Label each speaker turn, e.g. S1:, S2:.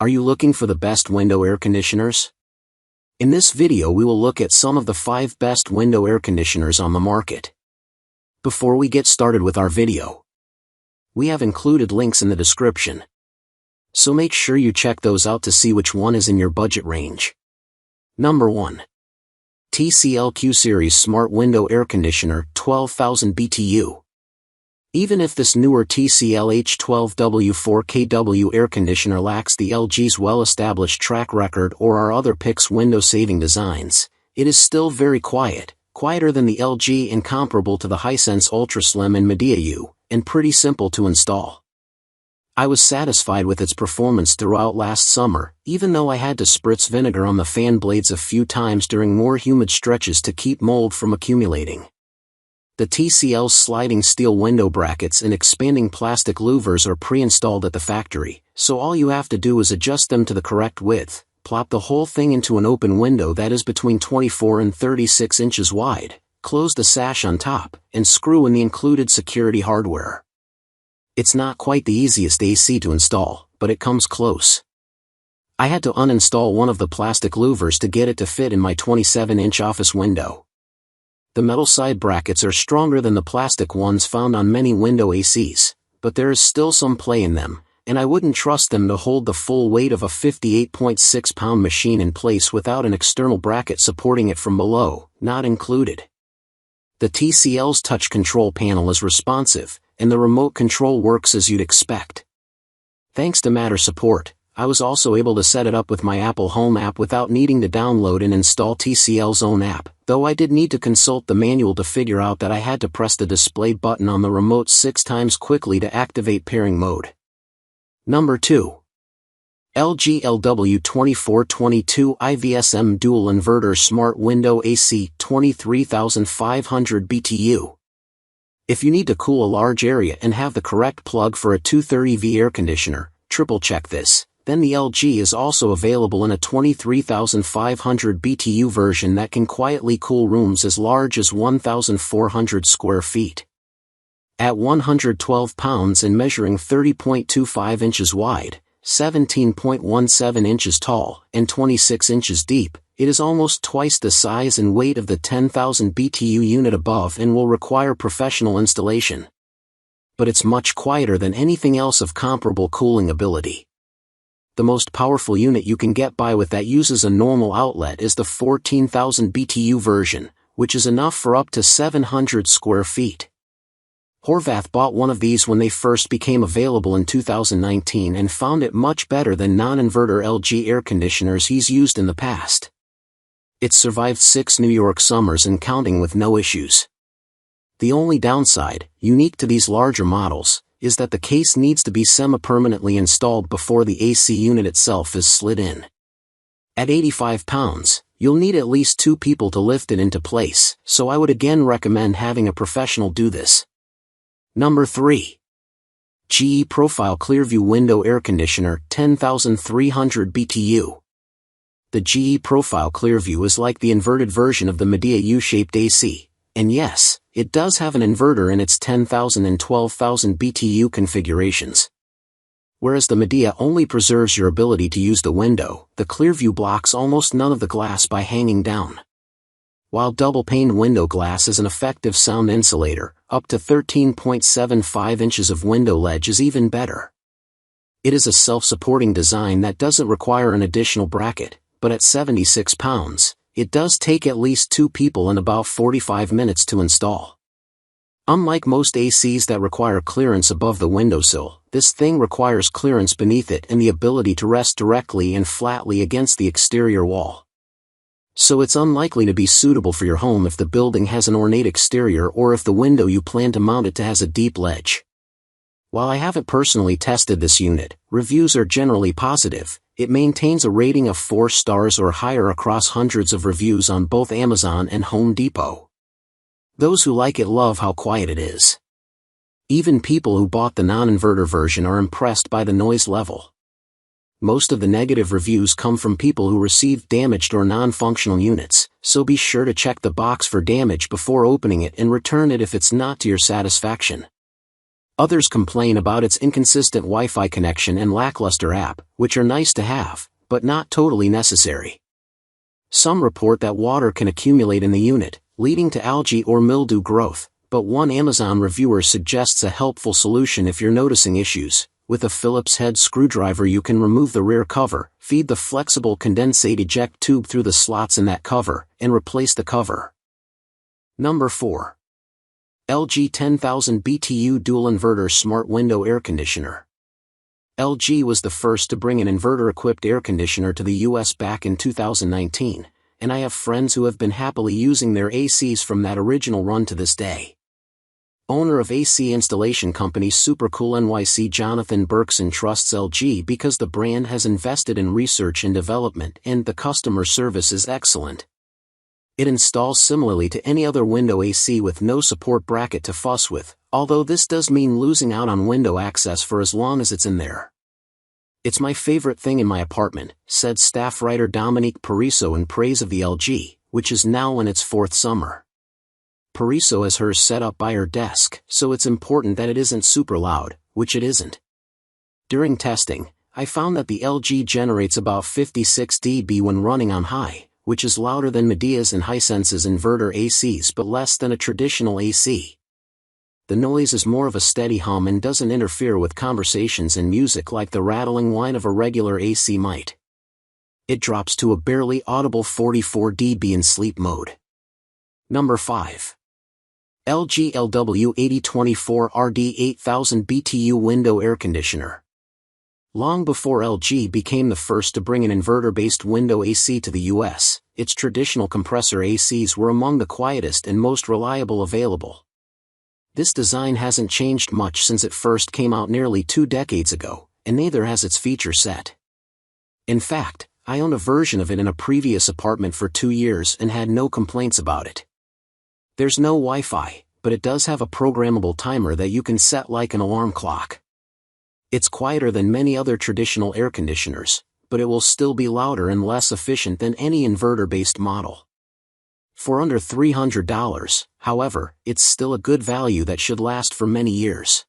S1: Are you looking for the best window air conditioners? In this video we will look at some of the 5 best window air conditioners on the market. Before we get started with our video, we have included links in the description, so make sure you check those out to see which one is in your budget range. Number 1. TCL Q Series Smart Window Air Conditioner 12,000 BTU. Even if this newer TCL H12W4KW air conditioner lacks the LG's well-established track record or our other PIX window-saving designs, it is still very quiet, quieter than the LG and comparable to the Hisense Ultra Slim and Midea, and pretty simple to install. I was satisfied with its performance throughout last summer, even though I had to spritz vinegar on the fan blades a few times during more humid stretches to keep mold from accumulating. The TCL's sliding steel window brackets and expanding plastic louvers are pre-installed at the factory, so all you have to do is adjust them to the correct width, plop the whole thing into an open window that is between 24 and 36 inches wide, close the sash on top, and screw in the included security hardware. It's not quite the easiest AC to install, but it comes close. I had to uninstall one of the plastic louvers to get it to fit in my 27-inch office window. The metal side brackets are stronger than the plastic ones found on many window ACs, but there is still some play in them, and I wouldn't trust them to hold the full weight of a 58.6-pound machine in place without an external bracket supporting it from below, not included. The TCL's touch control panel is responsive, and the remote control works as you'd expect. Thanks to Matter support, I was also able to set it up with my Apple Home app without needing to download and install TCL's own app, though I did need to consult the manual to figure out that I had to press the display button on the remote 6 times quickly to activate pairing mode. Number 2. LG LW2422 IVSM Dual-Inverter Smart Window AC 23,500 BTU. If you need to cool a large area and have the correct plug for a 230V air conditioner, triple check this. Then the LG is also available in a 23,500 BTU version that can quietly cool rooms as large as 1,400 square feet. At 112 pounds and measuring 30.25 inches wide, 17.17 inches tall, and 26 inches deep, it is almost twice the size and weight of the 10,000 BTU unit above and will require professional installation. But it's much quieter than anything else of comparable cooling ability. The most powerful unit you can get by with that uses a normal outlet is the 14,000 BTU version, which is enough for up to 700 square feet. Horvath bought one of these when they first became available in 2019 and found it much better than non-inverter LG air conditioners he's used in the past. It survived 6 New York summers and counting with no issues. The only downside, unique to these larger models, is that the case needs to be semi-permanently installed before the AC unit itself is slid in. At 85 pounds, you'll need at least 2 people to lift it into place, so I would again recommend having a professional do this. Number 3. GE Profile ClearView Window Air Conditioner 10,300 BTU. The GE Profile ClearView is like the inverted version of the Midea U-shaped AC, and yes, it does have an inverter in its 10,000 and 12,000 BTU configurations. Whereas the Midea only preserves your ability to use the window, the ClearView blocks almost none of the glass by hanging down. While double-pane window glass is an effective sound insulator, up to 13.75 inches of window ledge is even better. It is a self-supporting design that doesn't require an additional bracket, but at 76 pounds, it does take at least 2 people and about 45 minutes to install. Unlike most ACs that require clearance above the windowsill, this thing requires clearance beneath it and the ability to rest directly and flatly against the exterior wall. So it's unlikely to be suitable for your home if the building has an ornate exterior or if the window you plan to mount it to has a deep ledge. While I haven't personally tested this unit, reviews are generally positive. It maintains a rating of 4 stars or higher across hundreds of reviews on both Amazon and Home Depot. Those who like it love how quiet it is. Even people who bought the non-inverter version are impressed by the noise level. Most of the negative reviews come from people who received damaged or non-functional units, so be sure to check the box for damage before opening it and return it if it's not to your satisfaction. Others complain about its inconsistent Wi-Fi connection and lackluster app, which are nice to have, but not totally necessary. Some report that water can accumulate in the unit, leading to algae or mildew growth, but one Amazon reviewer suggests a helpful solution if you're noticing issues. With a Phillips head screwdriver you can remove the rear cover, feed the flexible condensate eject tube through the slots in that cover, and replace the cover. Number 4. LG 10,000 BTU Dual-Inverter Smart Window Air Conditioner. LG was the first to bring an inverter-equipped air conditioner to the US back in 2019, and I have friends who have been happily using their ACs from that original run to this day. Owner of AC installation company Supercool NYC Jonathan Berkson trusts LG because the brand has invested in research and development and the customer service is excellent. It installs similarly to any other window AC with no support bracket to fuss with, although this does mean losing out on window access for as long as it's in there. "It's my favorite thing in my apartment," said staff writer Dominique Pariso in praise of the LG, which is now in its 4th summer. Pariso has hers set up by her desk, so it's important that it isn't super loud, which it isn't. During testing, I found that the LG generates about 56 dB when running on high, which is louder than Media's and Hisense's inverter ACs but less than a traditional AC. The noise is more of a steady hum and doesn't interfere with conversations and music like the rattling whine of a regular AC might. It drops to a barely audible 44 dB in sleep mode. Number 5. LG LW8024RD 8000 BTU Window Air Conditioner. Long before LG became the first to bring an inverter-based window AC to the US, its traditional compressor ACs were among the quietest and most reliable available. This design hasn't changed much since it first came out nearly 2 decades ago, and neither has its feature set. In fact, I owned a version of it in a previous apartment for 2 years and had no complaints about it. There's no Wi-Fi, but it does have a programmable timer that you can set like an alarm clock. It's quieter than many other traditional air conditioners, but it will still be louder and less efficient than any inverter-based model. For under $300, however, it's still a good value that should last for many years.